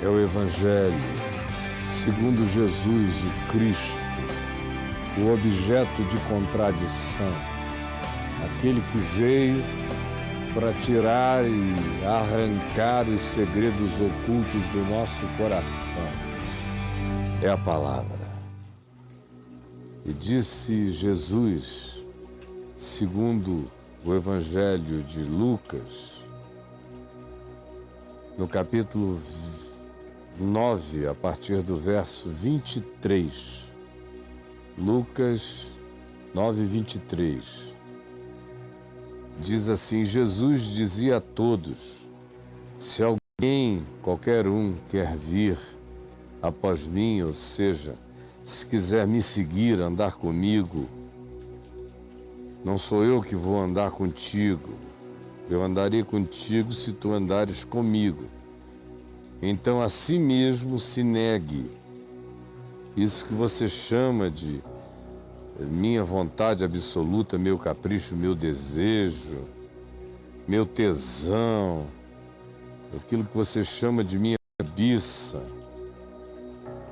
é o Evangelho segundo Jesus, o Cristo, o objeto de contradição, aquele que veio para tirar e arrancar os segredos ocultos do nosso coração. É a palavra. E disse Jesus, segundo o Evangelho de Lucas, no capítulo 9, a partir do verso 23. Lucas 9, 23. Diz assim: Jesus dizia a todos: se alguém, qualquer um, quer vir após mim, ou seja, se quiser me seguir, andar comigo, não sou eu que vou andar contigo, eu andarei contigo se tu andares comigo. Então, a si mesmo se negue. Isso que você chama de minha vontade absoluta, meu capricho, meu desejo, meu tesão, aquilo que você chama de minha cobiça,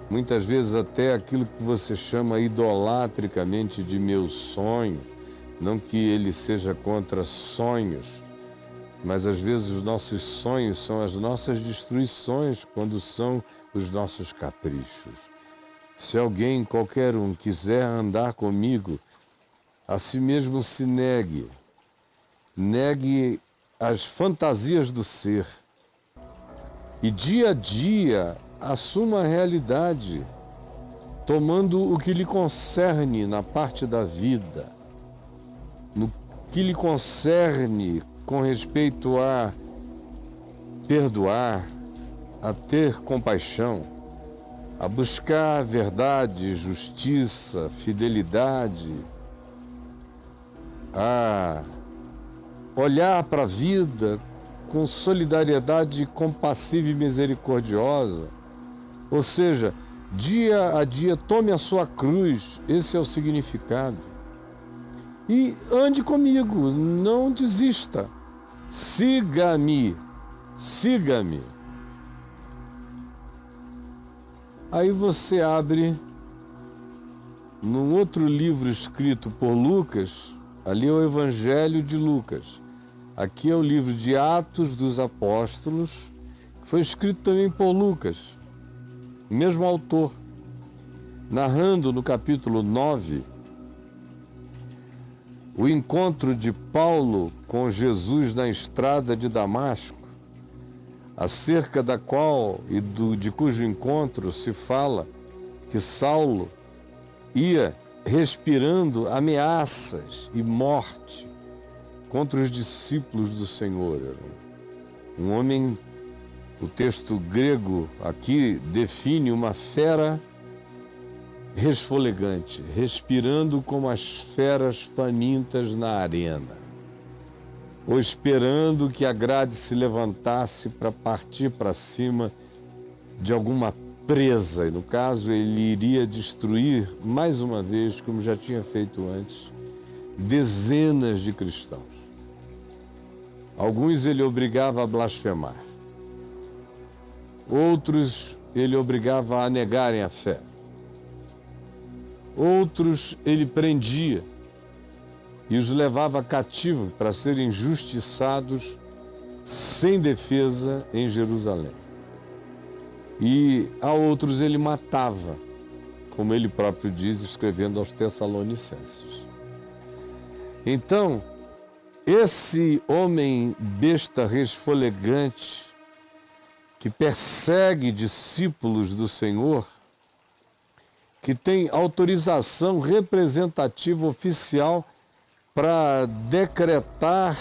muitas vezes até aquilo que você chama idolatricamente de meu sonho, não que ele seja contra sonhos, mas às vezes os nossos sonhos são as nossas destruições quando são os nossos caprichos. Se alguém, qualquer um, quiser andar comigo, a si mesmo se negue. Negue as fantasias do ser. E dia a dia assuma a realidade, tomando o que lhe concerne na parte da vida, no que lhe concerne com respeito a perdoar, a ter compaixão, a buscar verdade, justiça, fidelidade, a olhar para a vida com solidariedade compassiva e misericordiosa. Ou seja, dia a dia tome a sua cruz, esse é o significado. E ande comigo, não desista. Siga-me, siga-me. Aí você abre num outro livro escrito por Lucas, ali é o Evangelho de Lucas. Aqui é o livro de Atos dos Apóstolos, que foi escrito também por Lucas, mesmo autor, narrando no capítulo 9, o encontro de Paulo com Jesus na estrada de Damasco, acerca da qual e de cujo encontro se fala que Saulo ia respirando ameaças e morte contra os discípulos do Senhor. Um homem, o texto grego aqui define uma fera resfolegante, respirando como as feras famintas na arena, ou esperando que a grade se levantasse para partir para cima de alguma presa. E no caso, ele iria destruir, mais uma vez, como já tinha feito antes, dezenas de cristãos. Alguns ele obrigava a blasfemar, outros ele obrigava a negarem a fé. Outros ele prendia e os levava cativo para serem justiçados sem defesa em Jerusalém. E a outros ele matava, como ele próprio diz, escrevendo aos Tessalonicenses. Então, esse homem besta resfolegante que persegue discípulos do Senhor, que tem autorização representativa oficial para decretar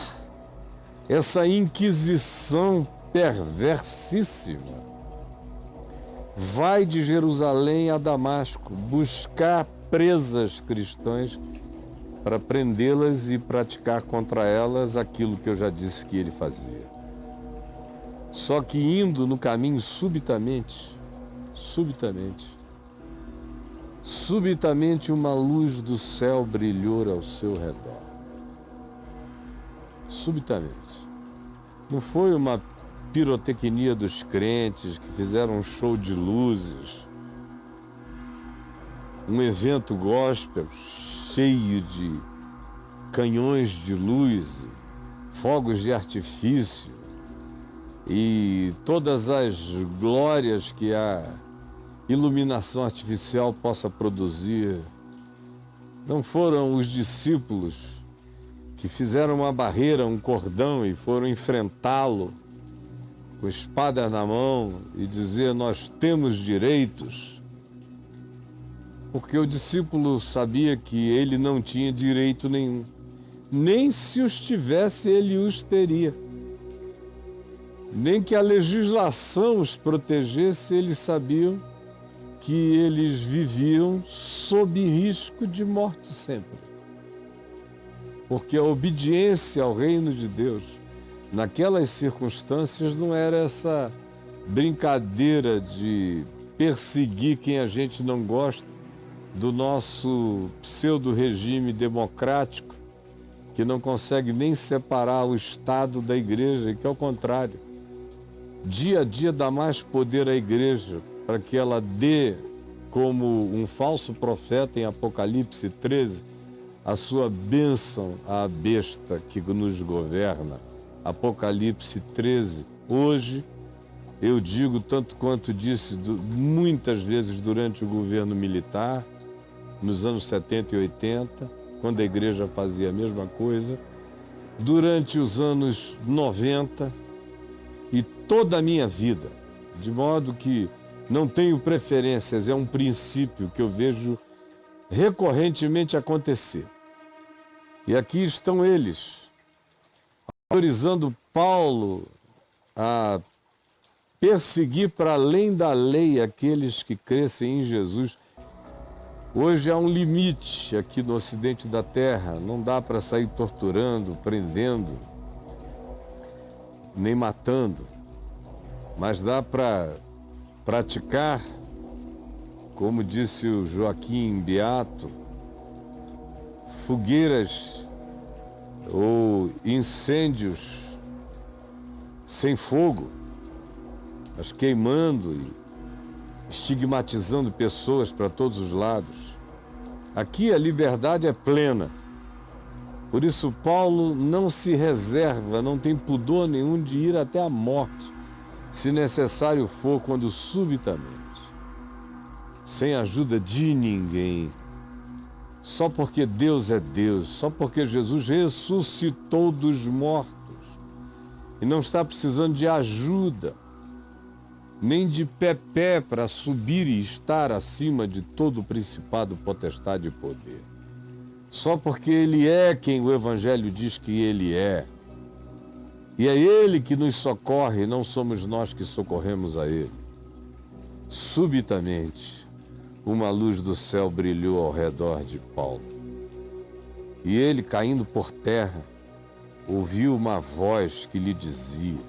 essa inquisição perversissima, vai de Jerusalém a Damasco buscar presas cristãs para prendê-las e praticar contra elas aquilo que eu já disse que ele fazia. Só que indo no caminho subitamente uma luz do céu brilhou ao seu redor. Subitamente. Não foi uma pirotecnia dos crentes, que fizeram um show de luzes, um evento gospel cheio de canhões de luz, fogos de artifício e todas as glórias que a iluminação artificial possa produzir. Não foram os discípulos que fizeram uma barreira, um cordão e foram enfrentá-lo com espada na mão e dizer: nós temos direitos? Porque o discípulo sabia que ele não tinha direito nenhum. Nem se os tivesse, ele os teria. Nem que a legislação os protegesse, eles sabiam que eles viviam sob risco de morte sempre. Porque a obediência ao reino de Deus, naquelas circunstâncias, não era essa brincadeira de perseguir quem a gente não gosta, do nosso pseudo-regime democrático, que não consegue nem separar o Estado da igreja, e que, ao contrário, dia a dia dá mais poder à igreja para que ela dê, como um falso profeta em Apocalipse 13, a sua bênção à besta que nos governa. Apocalipse 13. Hoje, eu digo, tanto quanto disse muitas vezes durante o governo militar, nos anos 70 e 80, quando a igreja fazia a mesma coisa, durante os anos 90 e toda a minha vida, de modo que não tenho preferências, é um princípio que eu vejo recorrentemente acontecer. E aqui estão eles, autorizando Paulo a perseguir para além da lei aqueles que crescem em Jesus. Hoje há um limite aqui no ocidente da terra, não dá para sair torturando, prendendo, nem matando, mas dá para praticar, como disse o Joaquim Beato, fogueiras ou incêndios sem fogo, mas queimando e estigmatizando pessoas para todos os lados. Aqui a liberdade é plena. Por isso Paulo não se reserva, não tem pudor nenhum de ir até a morte, se necessário for, quando subitamente, sem ajuda de ninguém, só porque Deus é Deus, só porque Jesus ressuscitou dos mortos e não está precisando de ajuda, nem de pé para subir e estar acima de todo o principado, potestade e poder. Só porque Ele é quem o Evangelho diz que Ele é. E é Ele que nos socorre, não somos nós que socorremos a Ele. Subitamente, uma luz do céu brilhou ao redor de Paulo. E ele, caindo por terra, ouviu uma voz que lhe dizia,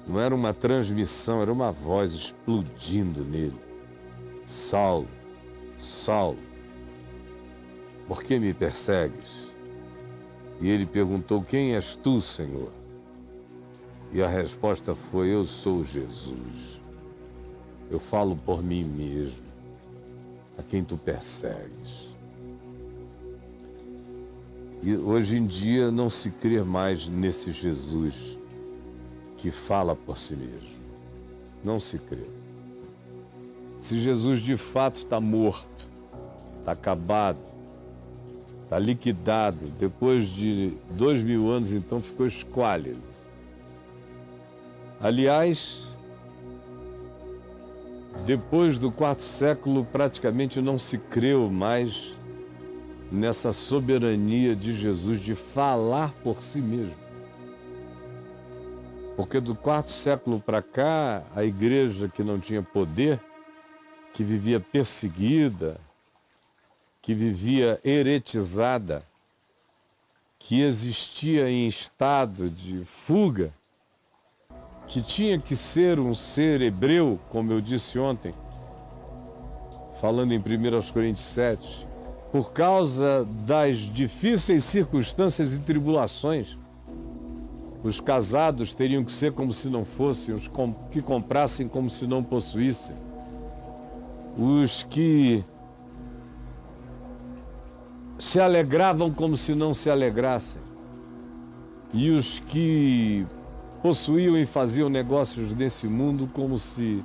não era uma transmissão, era uma voz explodindo nele: Saulo, Saulo, por que me persegues? E ele perguntou: quem és tu, Senhor? E a resposta foi: eu sou Jesus. Eu falo por mim mesmo, a quem tu persegues. E hoje em dia não se crê mais nesse Jesus que fala por si mesmo. Não se crê. Se Jesus de fato está morto, está acabado, está liquidado, depois de 2000 anos, então ficou esquálido. Aliás, depois do quarto século, praticamente não se creu mais nessa soberania de Jesus de falar por si mesmo. Porque do quarto século para cá, a igreja que não tinha poder, que vivia perseguida, que vivia heretizada, que existia em estado de fuga, que tinha que ser um ser hebreu, como eu disse ontem, falando em 1 Coríntios 7, por causa das difíceis circunstâncias e tribulações, Os casados teriam que ser como se não fossem, os que comprassem como se não possuíssem. Os que se alegravam como se não se alegrassem. E os que possuíam e faziam negócios desse mundo como se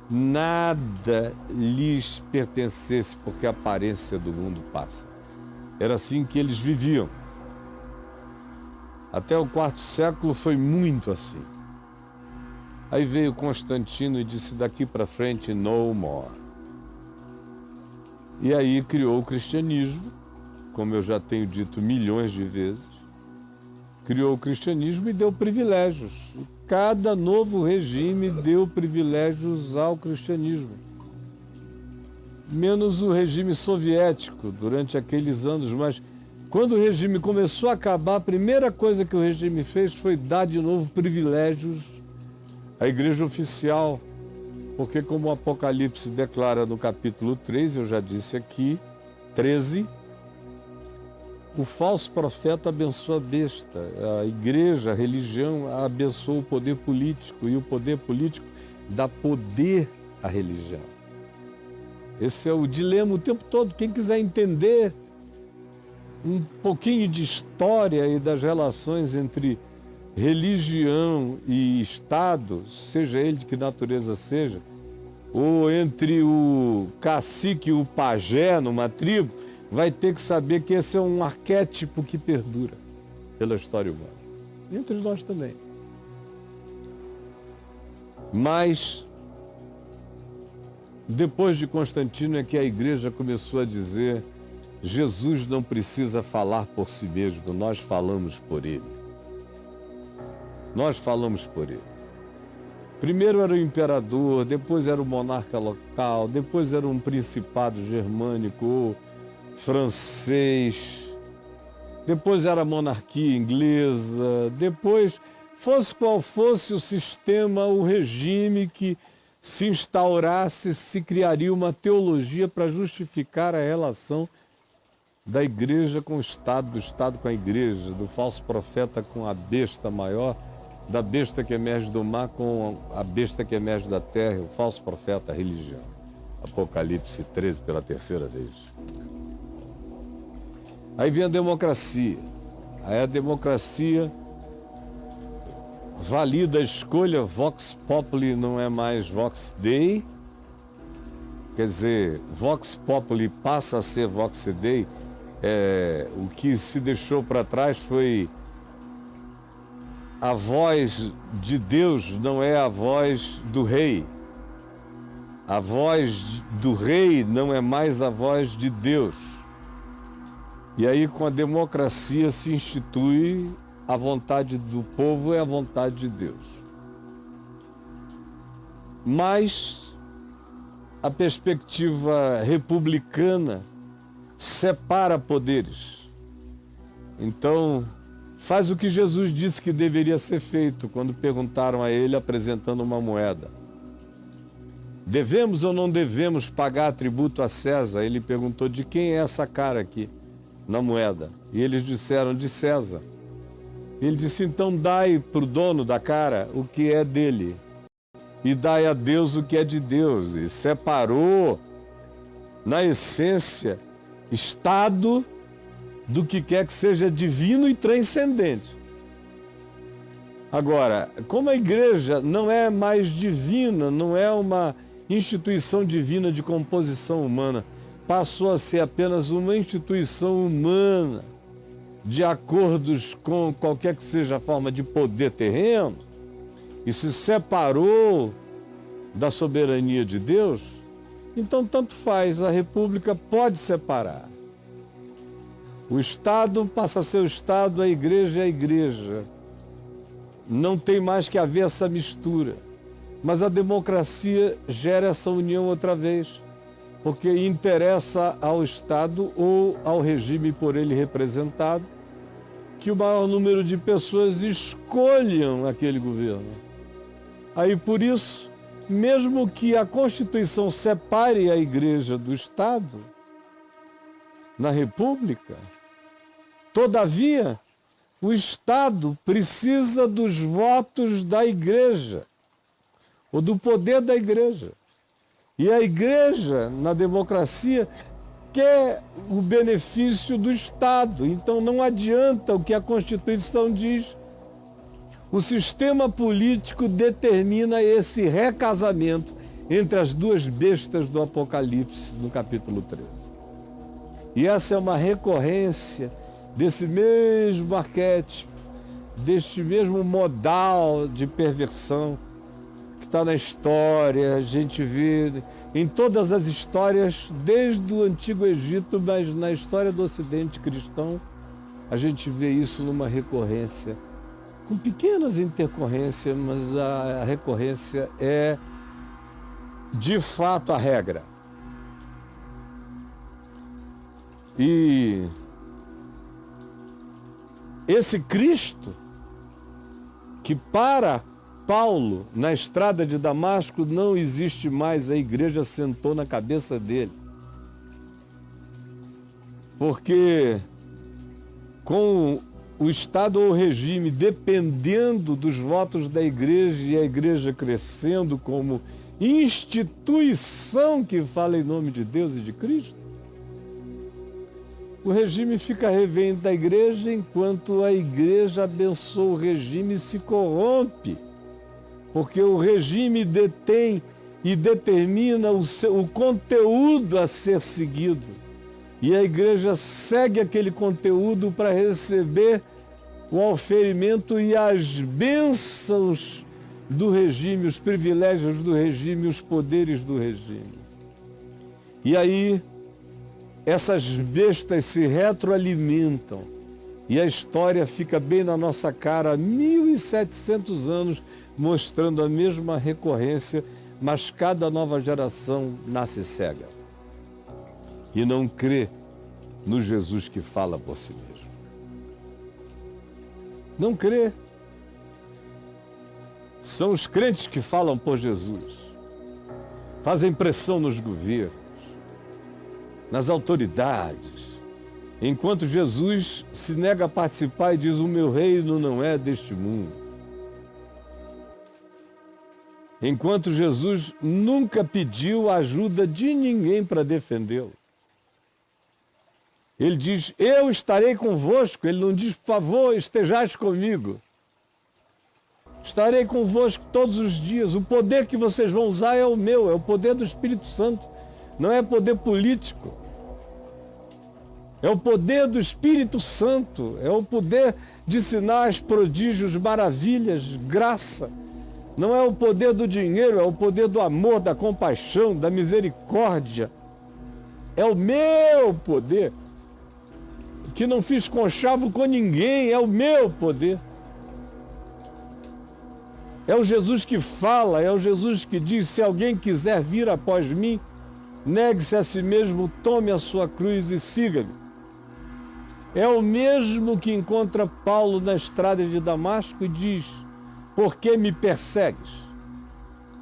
nada lhes pertencesse, porque a aparência do mundo passa. Era assim que eles viviam. Até o quarto século foi muito assim. Aí veio Constantino e disse: daqui para frente, no more. E aí criou o cristianismo, como eu já tenho dito milhões de vezes. Criou o cristianismo e deu privilégios. Cada novo regime deu privilégios ao cristianismo. Menos o regime soviético, durante aqueles anos. Mas quando o regime começou a acabar, a primeira coisa que o regime fez foi dar de novo privilégios à igreja oficial. Porque, como o Apocalipse declara no capítulo 3, eu já disse aqui, 13, o falso profeta abençoa a besta, a igreja, a religião abençoa o poder político, e o poder político dá poder à religião. Esse é o dilema o tempo todo. Quem quiser entender um pouquinho de história e das relações entre religião e Estado, seja ele de que natureza seja, ou entre o cacique e o pajé numa tribo, vai ter que saber que esse é um arquétipo que perdura pela história humana. E entre nós também. Mas, depois de Constantino é que a igreja começou a dizer: Jesus não precisa falar por si mesmo, nós falamos por ele. Nós falamos por ele. Primeiro era o imperador, depois era o monarca local, depois era um principado germânico, francês, depois era a monarquia inglesa, depois, fosse qual fosse o sistema, o regime que se instaurasse, se criaria uma teologia para justificar a relação da igreja com o Estado, do Estado com a igreja, do falso profeta com a besta maior, da besta que emerge do mar com a besta que emerge da terra, o falso profeta, a religião. Apocalipse 13 pela terceira vez. Aí vem a democracia. Aí a democracia valida a escolha, Vox Populi não é mais Vox Dei. Quer dizer, Vox Populi passa a ser Vox Dei. O que se deixou para trás foi a voz de Deus, não é a voz do rei. A voz do rei não é mais a voz de Deus. E aí, com a democracia, se institui a vontade do povo é a vontade de Deus. Mas a perspectiva republicana separa poderes. Então, faz o que Jesus disse que deveria ser feito quando perguntaram a ele apresentando uma moeda. Devemos ou não devemos pagar tributo a César? Ele perguntou: de quem é essa cara aqui na moeda? E eles disseram: de César. Ele disse: então dai para o dono da cara o que é dele, e dai a Deus o que é de Deus. E separou, na essência, Estado do que quer que seja divino e transcendente. Agora, como a igreja não é mais divina, não é uma instituição divina de composição humana, passou a ser apenas uma instituição humana, de acordos com qualquer que seja a forma de poder terreno, e se separou da soberania de Deus, então tanto faz, a República pode separar. O Estado passa a ser o Estado, a Igreja é a Igreja. Não tem mais que haver essa mistura. Mas a democracia gera essa união outra vez, porque interessa ao Estado ou ao regime por ele representado que o maior número de pessoas escolham aquele governo. Aí, por isso, mesmo que a Constituição separe a Igreja do Estado, na República, todavia, O Estado precisa dos votos da igreja, ou do poder da igreja. E a igreja, na democracia, quer o benefício do Estado. Então não adianta o que a Constituição diz. O sistema político determina esse recasamento entre as duas bestas do Apocalipse, no capítulo 13. E essa é uma recorrência desse mesmo arquétipo, deste mesmo modal de perversão que está na história. A gente vê em todas as histórias, desde o Antigo Egito, mas na história do Ocidente cristão, a gente vê isso numa recorrência, com pequenas intercorrências, mas a recorrência é de fato a regra. E esse Cristo, que para Paulo, na estrada de Damasco, não existe mais, a igreja sentou na cabeça dele. Porque com o Estado ou o regime dependendo dos votos da igreja e a igreja crescendo como instituição que fala em nome de Deus e de Cristo, o regime fica refém da igreja, enquanto a igreja abençoa o regime e se corrompe. Porque o regime detém e determina o conteúdo a ser seguido. E a igreja segue aquele conteúdo para receber o oferimento e as bênçãos do regime, os privilégios do regime, os poderes do regime. E aí, essas bestas se retroalimentam e a história fica bem na nossa cara há 1.700 anos, mostrando a mesma recorrência, mas cada nova geração nasce cega e não crê no Jesus que fala por si mesmo. Não crê. São os crentes que falam por Jesus, fazem pressão nos governos, nas autoridades, enquanto Jesus se nega a participar e diz: o meu reino não é deste mundo. Enquanto Jesus nunca pediu a ajuda de ninguém para defendê-lo. Ele diz: eu estarei convosco. Ele não diz: por favor, estejais comigo. Estarei convosco todos os dias. O poder que vocês vão usar é o meu, é o poder do Espírito Santo. Não é poder político. É o poder do Espírito Santo. É o poder de sinais, prodígios, maravilhas, graça. Não é o poder do dinheiro, é o poder do amor, da compaixão, da misericórdia. É o meu poder. Que não fiz conchavo com ninguém, é o meu poder. É o Jesus que fala, é o Jesus que diz: se alguém quiser vir após mim, negue-se a si mesmo, tome a sua cruz e siga-me. É o mesmo que encontra Paulo na estrada de Damasco e diz: por que me persegues?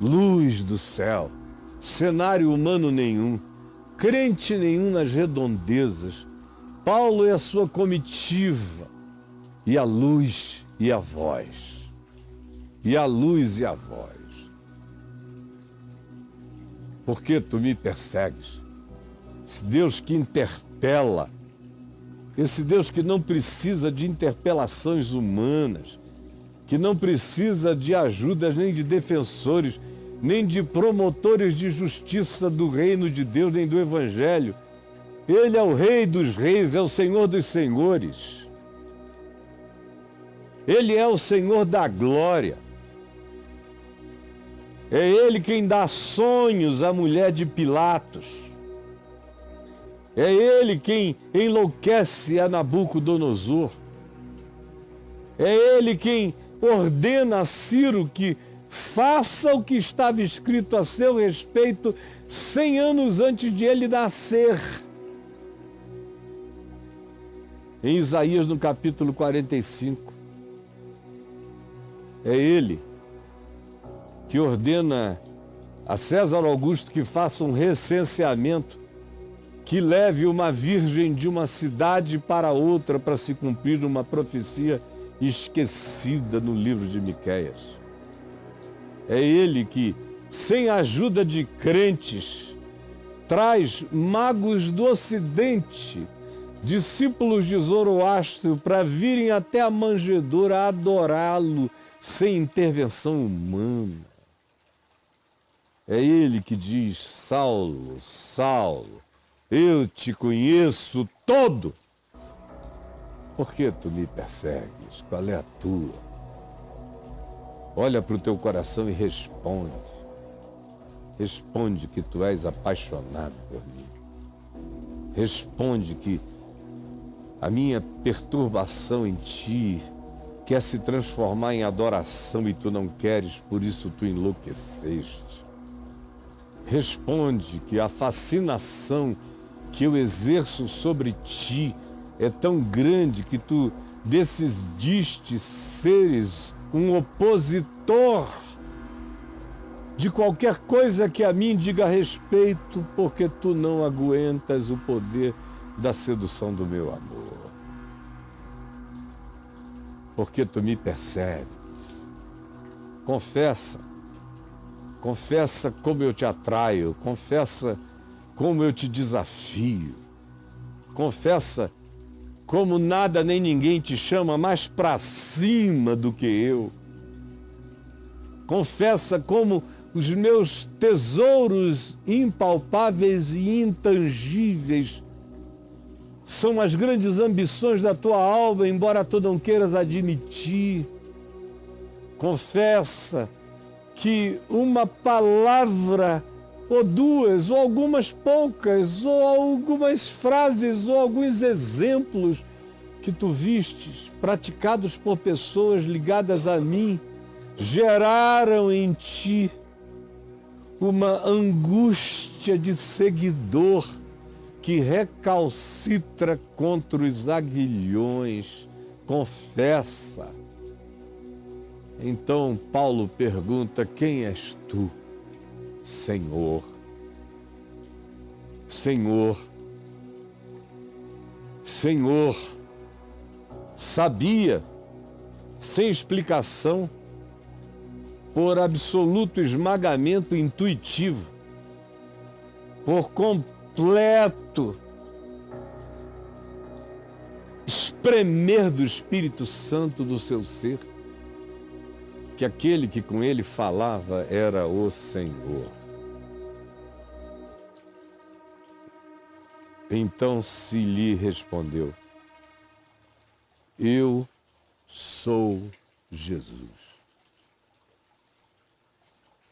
Luz do céu, cenário humano nenhum, crente nenhum nas redondezas. Paulo é a sua comitiva, e a luz e a voz. E a luz e a voz. Por que tu me persegues? Esse Deus que interpela, esse Deus que não precisa de interpelações humanas, que não precisa de ajudas nem de defensores, nem de promotores de justiça do reino de Deus, nem do Evangelho. Ele é o Rei dos Reis, é o Senhor dos Senhores. Ele é o Senhor da glória. É Ele quem dá sonhos à mulher de Pilatos. É Ele quem enlouquece a Nabucodonosor. É Ele quem ordena a Ciro que faça o que estava escrito a seu respeito 100 anos antes de ele nascer. Em Isaías, no capítulo 45. É Ele que ordena a César Augusto que faça um recenseamento que leve uma virgem de uma cidade para outra para se cumprir uma profecia esquecida no livro de Miqueias. É ele que, sem a ajuda de crentes, traz magos do Ocidente, discípulos de Zoroastro, para virem até a manjedoura adorá-lo sem intervenção humana. É ele que diz: Saulo, Saulo, eu te conheço todo. Por que tu me persegues? Qual é a tua? Olha para o teu coração e responde. Responde que tu és apaixonado por mim. Responde que a minha perturbação em ti quer se transformar em adoração e tu não queres, por isso tu enlouqueceste. Responde que a fascinação que eu exerço sobre ti é tão grande que tu decidiste seres um opositor de qualquer coisa que a mim diga respeito, porque tu não aguentas o poder da sedução do meu amor. Porque tu me persegues. Confessa. Confessa como eu te atraio. Confessa como eu te desafio. Confessa como nada nem ninguém te chama mais para cima do que eu. Confessa como os meus tesouros impalpáveis e intangíveis são as grandes ambições da tua alma, embora tu não queiras admitir. Confessa que uma palavra, ou duas, ou algumas poucas, ou algumas frases, ou alguns exemplos que tu vistes, praticados por pessoas ligadas a mim, geraram em ti uma angústia de seguidor que recalcitra contra os aguilhões. Confessa. Então Paulo pergunta: quem és tu, Senhor? Senhor, Senhor, sabia, sem explicação, por absoluto esmagamento intuitivo, por completo espremer do Espírito Santo do seu ser, que aquele que com ele falava era o Senhor. Então se lhe respondeu: eu sou Jesus.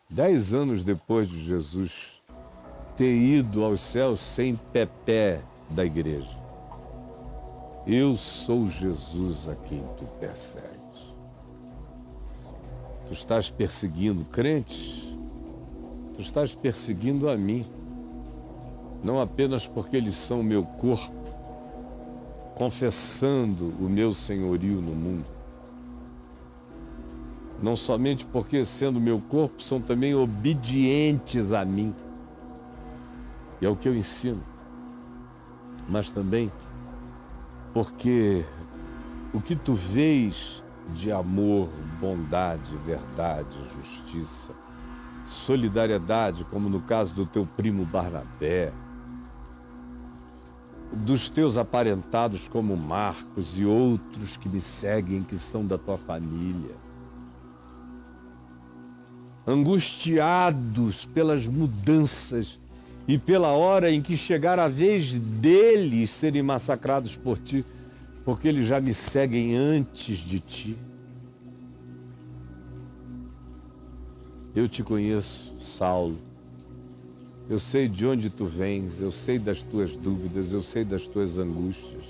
10 anos depois de Jesus ter ido aos céus sem pepé da igreja, eu sou Jesus a quem tu persegues. Tu estás perseguindo crentes, tu estás perseguindo a mim, não apenas porque eles são o meu corpo, confessando o meu senhorio no mundo, não somente porque, sendo meu corpo, são também obedientes a mim, e é o que eu ensino, mas também porque o que tu vês de amor, bondade, verdade, justiça, solidariedade, como no caso do teu primo Barnabé, dos teus aparentados como Marcos e outros que me seguem, que são da tua família, angustiados pelas mudanças e pela hora em que chegar a vez deles serem massacrados por ti, porque eles já me seguem antes de ti. Eu te conheço, Saulo. Eu sei de onde tu vens, eu sei das tuas dúvidas, eu sei das tuas angústias.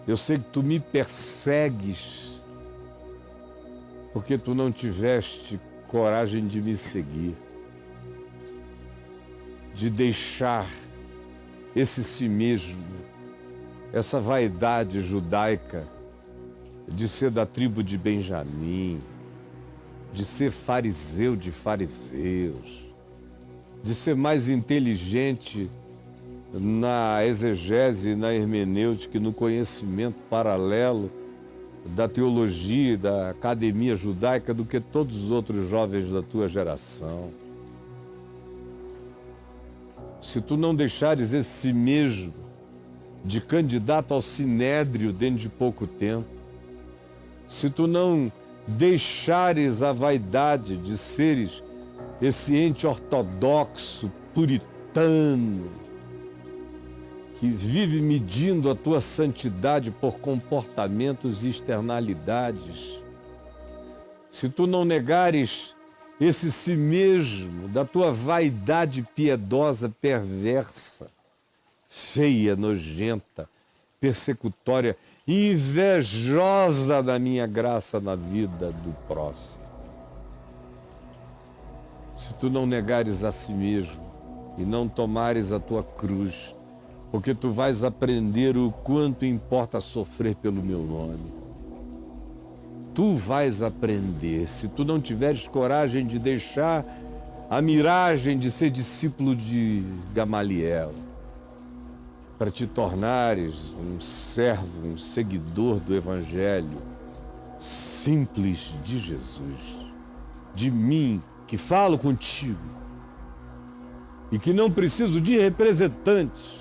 Eu sei que tu me persegues porque tu não tiveste coragem de me seguir, de deixar esse si mesmo, essa vaidade judaica de ser da tribo de Benjamim, de ser fariseu de fariseus, de ser mais inteligente na exegese, na hermenêutica e no conhecimento paralelo da teologia e da academia judaica do que todos os outros jovens da tua geração. Se tu não deixares esse si mesmo de candidato ao sinédrio dentro de pouco tempo, se tu não deixares a vaidade de seres esse ente ortodoxo, puritano, que vive medindo a tua santidade por comportamentos e externalidades, se tu não negares esse si mesmo da tua vaidade piedosa, perversa, feia, nojenta, persecutória, invejosa da minha graça na vida do próximo, se tu não negares a si mesmo e não tomares a tua cruz, porque tu vais aprender o quanto importa sofrer pelo meu nome. Tu vais aprender, se tu não tiveres coragem de deixar a miragem de ser discípulo de Gamaliel, para te tornares um servo, um seguidor do Evangelho simples de Jesus, de mim, que falo contigo e que não preciso de representantes,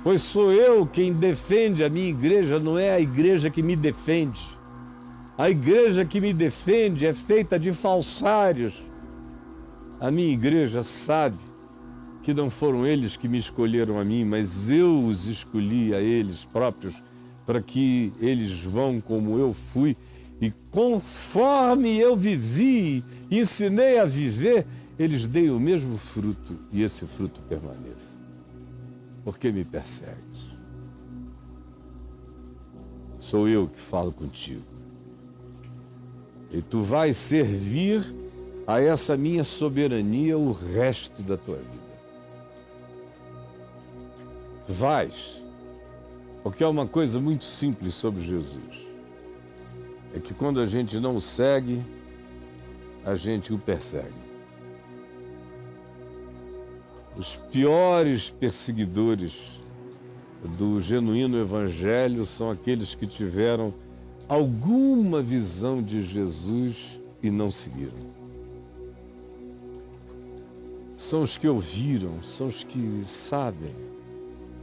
pois sou eu quem defende a minha igreja, não é a igreja que me defende. A igreja que me defende é feita de falsários. A minha igreja sabe que não foram eles que me escolheram a mim, mas eu os escolhi a eles próprios, para que eles vão como eu fui, e conforme eu vivi, ensinei a viver, eles deem o mesmo fruto, e esse fruto permaneça. Por que me persegues? Sou eu que falo contigo. E tu vais servir a essa minha soberania o resto da tua vida. Vais, porque é uma coisa muito simples sobre Jesus. É que quando a gente não o segue, a gente o persegue. Os piores perseguidores do genuíno evangelho são aqueles que tiveram alguma visão de Jesus e não seguiram. São os que ouviram, são os que sabem,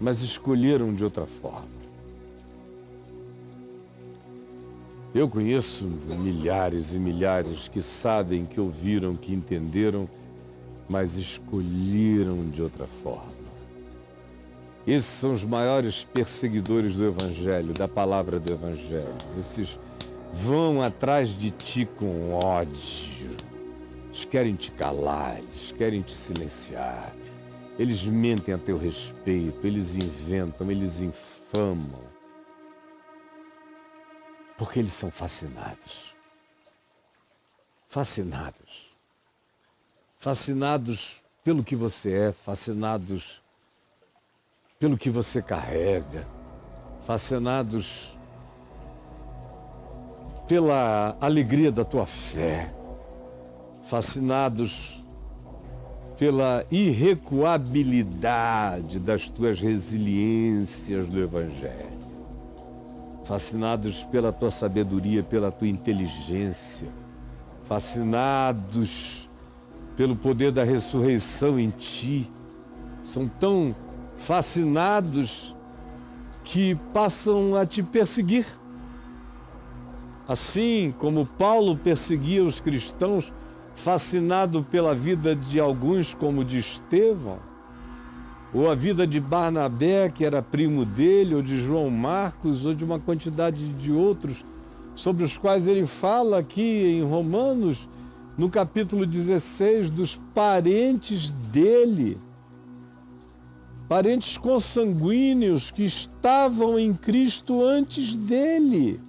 mas escolheram de outra forma. Eu conheço milhares e milhares que sabem, que ouviram, que entenderam, mas escolheram de outra forma. Esses são os maiores perseguidores do Evangelho, da palavra do Evangelho. Esses vão atrás de ti com ódio. Eles querem te calar, eles querem te silenciar. Eles mentem a teu respeito, eles inventam, eles infamam. Porque eles são fascinados. Fascinados. Fascinados pelo que você é, fascinados pelo que você carrega, fascinados pela alegria da tua fé, fascinados pela irrecuabilidade das tuas resiliências do Evangelho, fascinados pela tua sabedoria, pela tua inteligência, fascinados pelo poder da ressurreição em ti. São tão fascinados que passam a te perseguir. Assim como Paulo perseguia os cristãos, fascinado pela vida de alguns, como de Estevão, ou a vida de Barnabé, que era primo dele, ou de João Marcos, ou de uma quantidade de outros, sobre os quais ele fala aqui em Romanos, no capítulo 16, dos parentes dele, parentes consanguíneos que estavam em Cristo antes dele,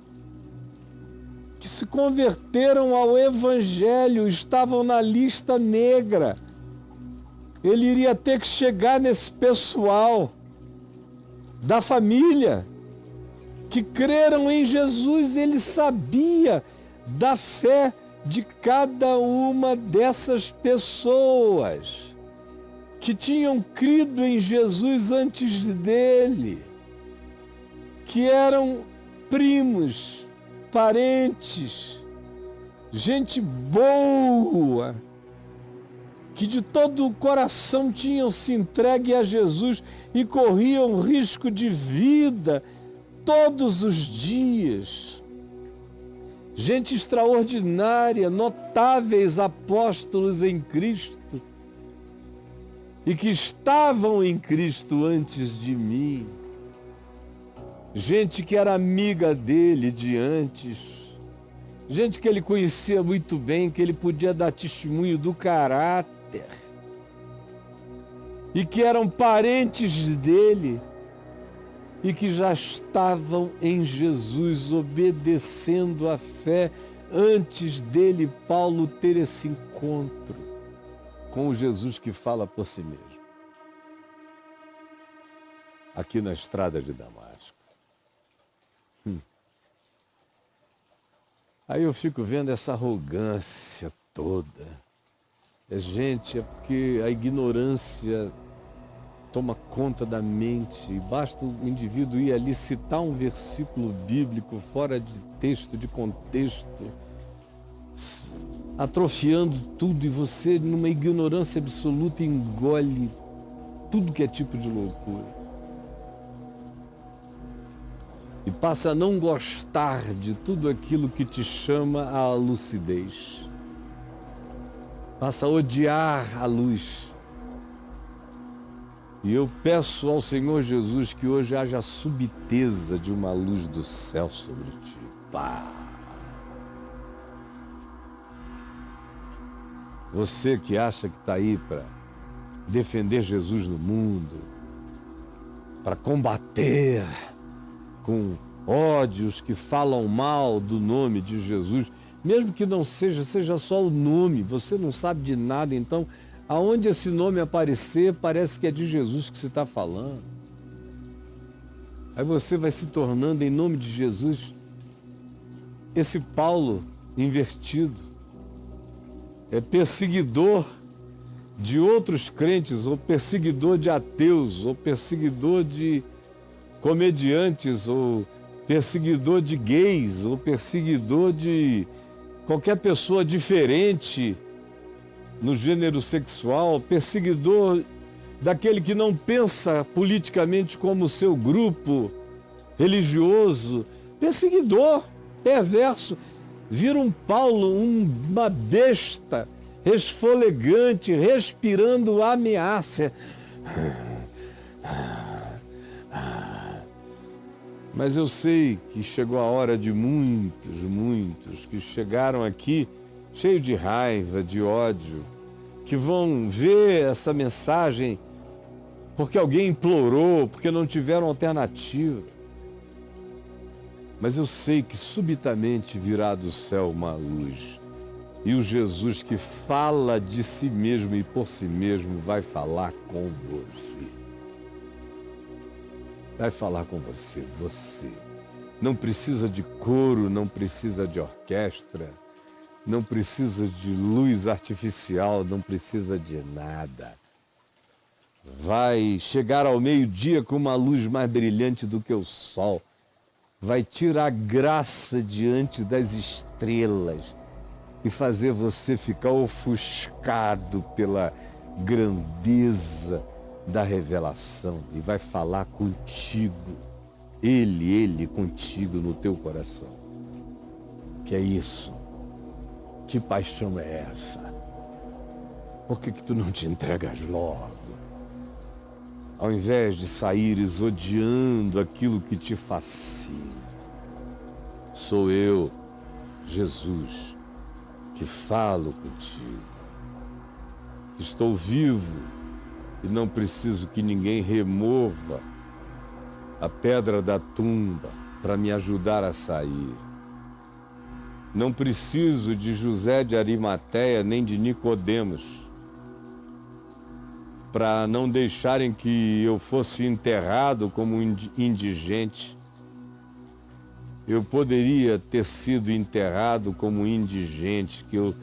que se converteram ao Evangelho, estavam na lista negra. Ele iria ter que chegar nesse pessoal da família que creram em Jesus. Ele sabia da fé de cada uma dessas pessoas que tinham crido em Jesus antes dele, que eram primos, parentes, gente boa, que de todo o coração tinham se entregue a Jesus e corriam risco de vida todos os dias. Gente extraordinária, notáveis apóstolos em Cristo e que estavam em Cristo antes de mim. Gente que era amiga dele de antes, gente que ele conhecia muito bem, que ele podia dar testemunho do caráter, e que eram parentes dele, e que já estavam em Jesus, obedecendo à fé, antes dele, Paulo, ter esse encontro com o Jesus que fala por si mesmo, aqui na estrada de Damasco. Aí eu fico vendo essa arrogância toda. Gente, é porque a ignorância toma conta da mente e basta o indivíduo ir ali citar um versículo bíblico fora de texto, de contexto, atrofiando tudo, e você, numa ignorância absoluta, engole tudo que é tipo de loucura. E passa a não gostar de tudo aquilo que te chama à lucidez. Passa a odiar a luz. E eu peço ao Senhor Jesus que hoje haja a subteza de uma luz do céu sobre ti. Pá! Você que acha que está aí para defender Jesus no mundo, para combater com ódios que falam mal do nome de Jesus, mesmo que não seja só o nome, você não sabe de nada, então aonde esse nome aparecer, parece que é de Jesus que se está falando. Aí você vai se tornando, em nome de Jesus, esse Paulo invertido, é perseguidor de outros crentes, ou perseguidor de ateus, ou perseguidor de comediantes, ou perseguidor de gays, ou perseguidor de qualquer pessoa diferente no gênero sexual, perseguidor daquele que não pensa politicamente como o seu grupo religioso, perseguidor, perverso. Vira um Paulo, uma besta, resfolegante, respirando ameaça. Mas eu sei que chegou a hora de muitos que chegaram aqui cheio de raiva, de ódio, que vão ver essa mensagem porque alguém implorou, porque não tiveram alternativa. Mas eu sei que subitamente virá do céu uma luz, e o Jesus que fala de si mesmo e por si mesmo vai falar com você. Vai falar com você, você. Não precisa de coro, não precisa de orquestra, não precisa de luz artificial, não precisa de nada. Vai chegar ao meio-dia com uma luz mais brilhante do que o sol. Vai tirar graça diante das estrelas e fazer você ficar ofuscado pela grandeza da revelação, e vai falar contigo, ele contigo no teu coração. Que é isso? Que paixão é essa? Por que tu não te entregas logo? Ao invés de saíres odiando aquilo que te fascina. Sou eu, Jesus, que falo contigo. Estou vivo e não preciso que ninguém remova a pedra da tumba para me ajudar a sair. Não preciso de José de Arimateia nem de Nicodemos para não deixarem que eu fosse enterrado como um indigente. Eu poderia ter sido enterrado como indigente, que eu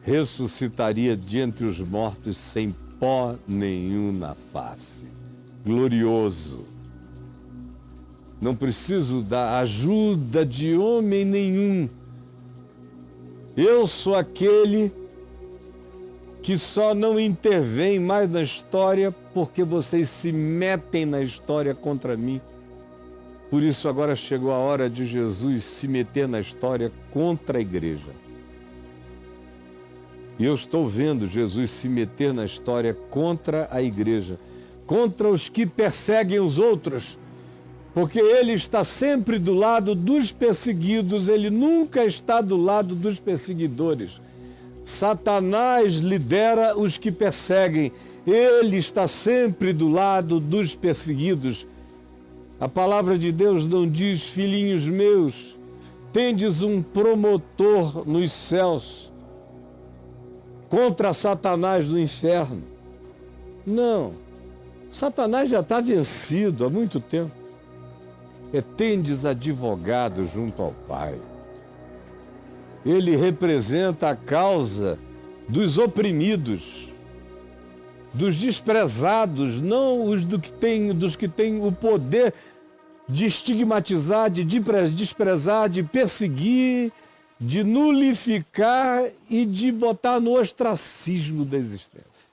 ressuscitaria de entre os mortos sem pó nenhum na face. Glorioso. Não preciso da ajuda de homem nenhum. Eu sou aquele que só não intervém mais na história porque vocês se metem na história contra mim. Por isso agora chegou a hora de Jesus se meter na história contra a igreja. E eu estou vendo Jesus se meter na história contra a igreja, contra os que perseguem os outros, porque ele está sempre do lado dos perseguidos, ele nunca está do lado dos perseguidores. Satanás lidera os que perseguem, ele está sempre do lado dos perseguidos. A palavra de Deus não diz, filhinhos meus, tendes um promotor nos céus contra Satanás no inferno. Não, Satanás já está vencido há muito tempo. Tendes advogado junto ao Pai. Ele representa a causa dos oprimidos, dos desprezados, não os dos que têm o poder de estigmatizar, de desprezar, de perseguir, de nulificar e de botar no ostracismo da existência.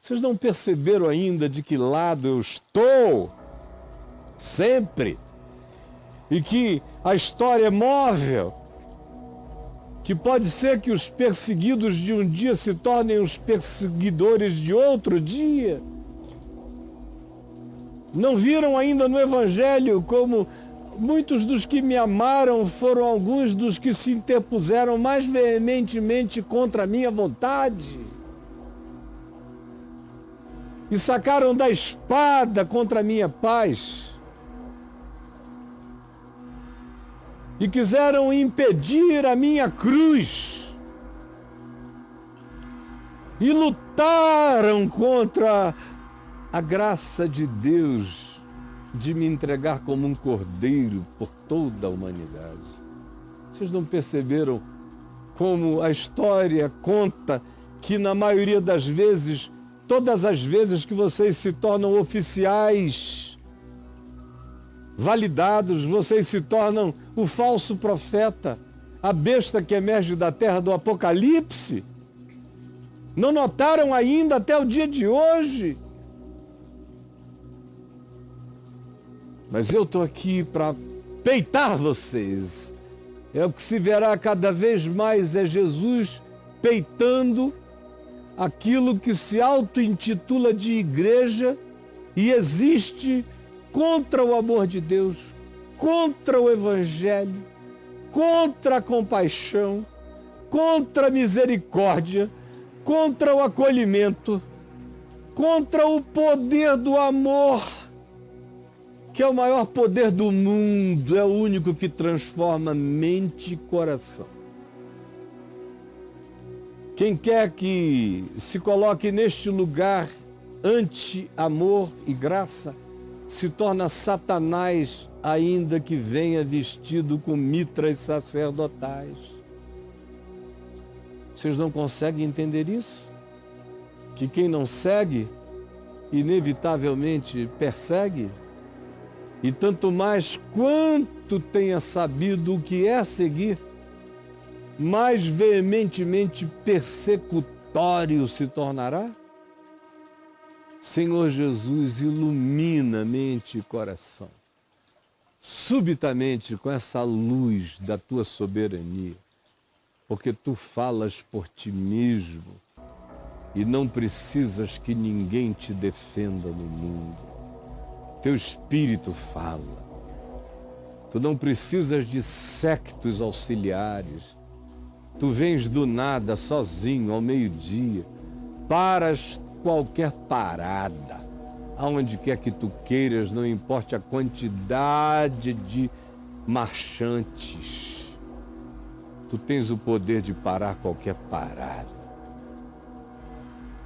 Vocês não perceberam ainda de que lado eu estou? Sempre. E que a história é móvel. Que pode ser que os perseguidos de um dia se tornem os perseguidores de outro dia. Não viram ainda no Evangelho como muitos dos que me amaram foram alguns dos que se interpuseram mais veementemente contra a minha vontade. E sacaram da espada contra a minha paz. E quiseram impedir a minha cruz. E lutaram contra a graça de Deus de me entregar como um cordeiro por toda a humanidade. Vocês não perceberam como a história conta que na maioria das vezes, todas as vezes que vocês se tornam oficiais, validados, vocês se tornam o falso profeta, a besta que emerge da terra do Apocalipse? Não notaram ainda até o dia de hoje? Mas eu estou aqui para peitar vocês. É o que se verá cada vez mais, é Jesus peitando aquilo que se auto-intitula de igreja e existe contra o amor de Deus, contra o Evangelho, contra a compaixão, contra a misericórdia, contra o acolhimento, contra o poder do amor, que é o maior poder do mundo, é o único que transforma mente e coração. Quem quer que se coloque neste lugar anti-amor e graça, se torna Satanás, ainda que venha vestido com mitras sacerdotais. Vocês não conseguem entender isso? Que quem não segue, inevitavelmente persegue? E tanto mais quanto tenha sabido o que é seguir, mais veementemente persecutório se tornará? Senhor Jesus, ilumina mente e coração, subitamente com essa luz da tua soberania, porque tu falas por ti mesmo e não precisas que ninguém te defenda no mundo. Teu Espírito fala. Tu não precisas de séquitos auxiliares. Tu vens do nada, sozinho, ao meio-dia, paras qualquer parada, aonde quer que tu queiras, não importe a quantidade de marchantes. Tu tens o poder de parar qualquer parada.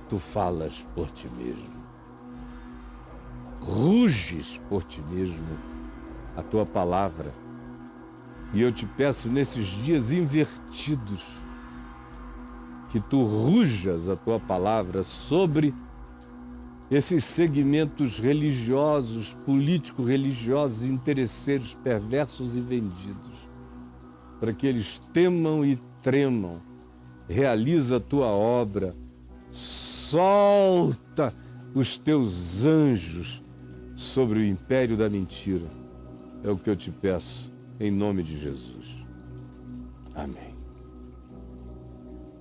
Tu falas por ti mesmo. Ruges por ti mesmo a tua palavra. E eu te peço nesses dias invertidos que tu rujas a tua palavra sobre esses segmentos religiosos, político-religiosos, interesseiros, perversos e vendidos, para que eles temam e tremam. Realiza a tua obra, solta os teus anjos sobre o império da mentira. É o que eu te peço, em nome de Jesus. Amém.